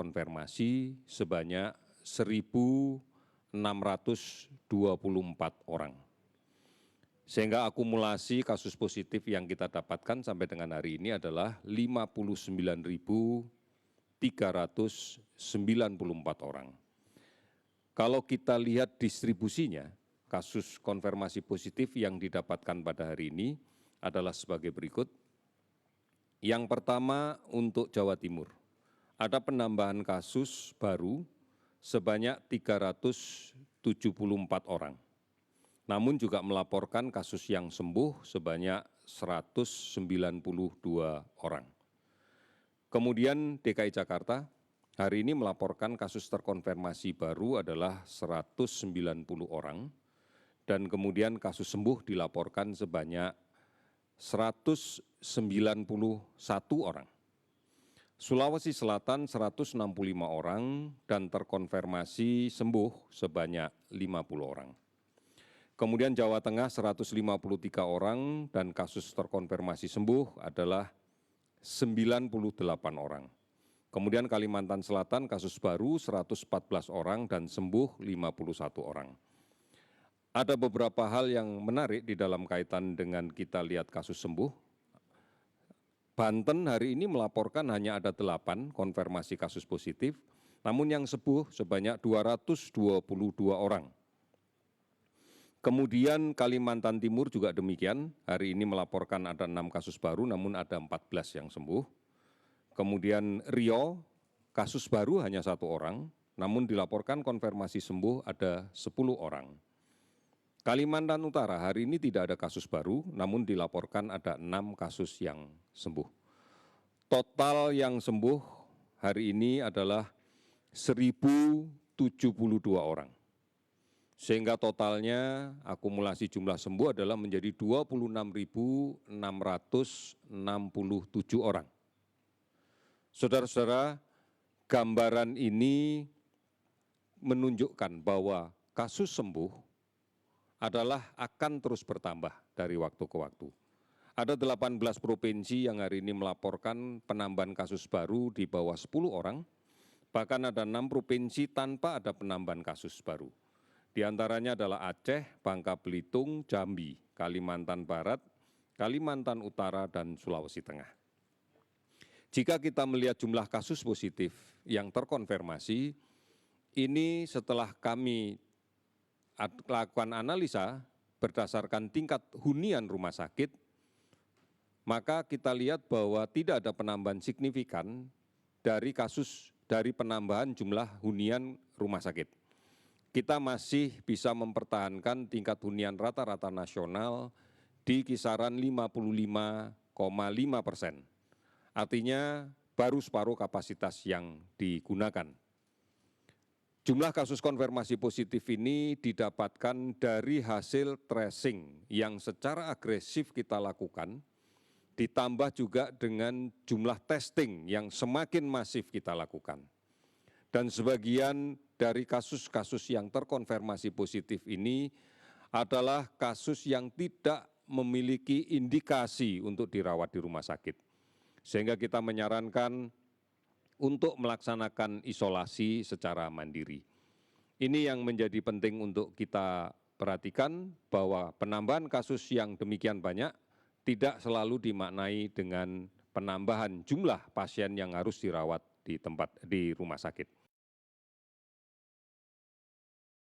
terkonfirmasi sebanyak 1.624 orang. Sehingga akumulasi kasus positif yang kita dapatkan sampai dengan hari ini adalah 59.394 orang. Kalau kita lihat distribusinya, kasus konfirmasi positif yang didapatkan pada hari ini adalah sebagai berikut. Yang pertama untuk Jawa Timur, ada penambahan kasus baru sebanyak 374 orang. Namun juga melaporkan kasus yang sembuh sebanyak 192 orang. Kemudian DKI Jakarta hari ini melaporkan kasus terkonfirmasi baru adalah 190 orang dan kemudian kasus sembuh dilaporkan sebanyak 191 orang. Sulawesi Selatan 165 orang dan terkonfirmasi sembuh sebanyak 50 orang. Kemudian Jawa Tengah 153 orang dan kasus terkonfirmasi sembuh adalah 98 orang. Kemudian Kalimantan Selatan kasus baru 114 orang dan sembuh 51 orang. Ada beberapa hal yang menarik di dalam kaitan dengan kita lihat kasus sembuh. Banten hari ini melaporkan hanya ada 8 konfirmasi kasus positif, namun yang sembuh sebanyak 222 orang. Kemudian Kalimantan Timur juga demikian, hari ini melaporkan ada 6 kasus baru namun ada 14 yang sembuh. Kemudian Riau, kasus baru hanya 1 orang, namun dilaporkan konfirmasi sembuh ada 10 orang. Kalimantan Utara hari ini tidak ada kasus baru, namun dilaporkan ada 6 kasus yang sembuh. Total yang sembuh hari ini adalah 1.072 orang. Sehingga totalnya akumulasi jumlah sembuh adalah menjadi 26.667 orang. Saudara-saudara, gambaran ini menunjukkan bahwa kasus sembuh adalah akan terus bertambah dari waktu ke waktu. Ada 18 provinsi yang hari ini melaporkan penambahan kasus baru di bawah 10 orang, bahkan ada 6 provinsi tanpa ada penambahan kasus baru. Di antaranya adalah Aceh, Bangka Belitung, Jambi, Kalimantan Barat, Kalimantan Utara, dan Sulawesi Tengah. Jika kita melihat jumlah kasus positif yang terkonfirmasi, ini setelah kami lakukan analisa berdasarkan tingkat hunian rumah sakit, maka kita lihat bahwa tidak ada penambahan signifikan dari penambahan jumlah hunian rumah sakit. Kita masih bisa mempertahankan tingkat hunian rata-rata nasional di kisaran 55,5%. Artinya baru separuh kapasitas yang digunakan. Jumlah kasus konfirmasi positif ini didapatkan dari hasil tracing yang secara agresif kita lakukan, ditambah juga dengan jumlah testing yang semakin masif kita lakukan. Dan sebagian dari kasus-kasus yang terkonfirmasi positif ini adalah kasus yang tidak memiliki indikasi untuk dirawat di rumah sakit. Sehingga kita menyarankan untuk melaksanakan isolasi secara mandiri. Ini yang menjadi penting untuk kita perhatikan bahwa penambahan kasus yang demikian banyak tidak selalu dimaknai dengan penambahan jumlah pasien yang harus dirawat di rumah sakit.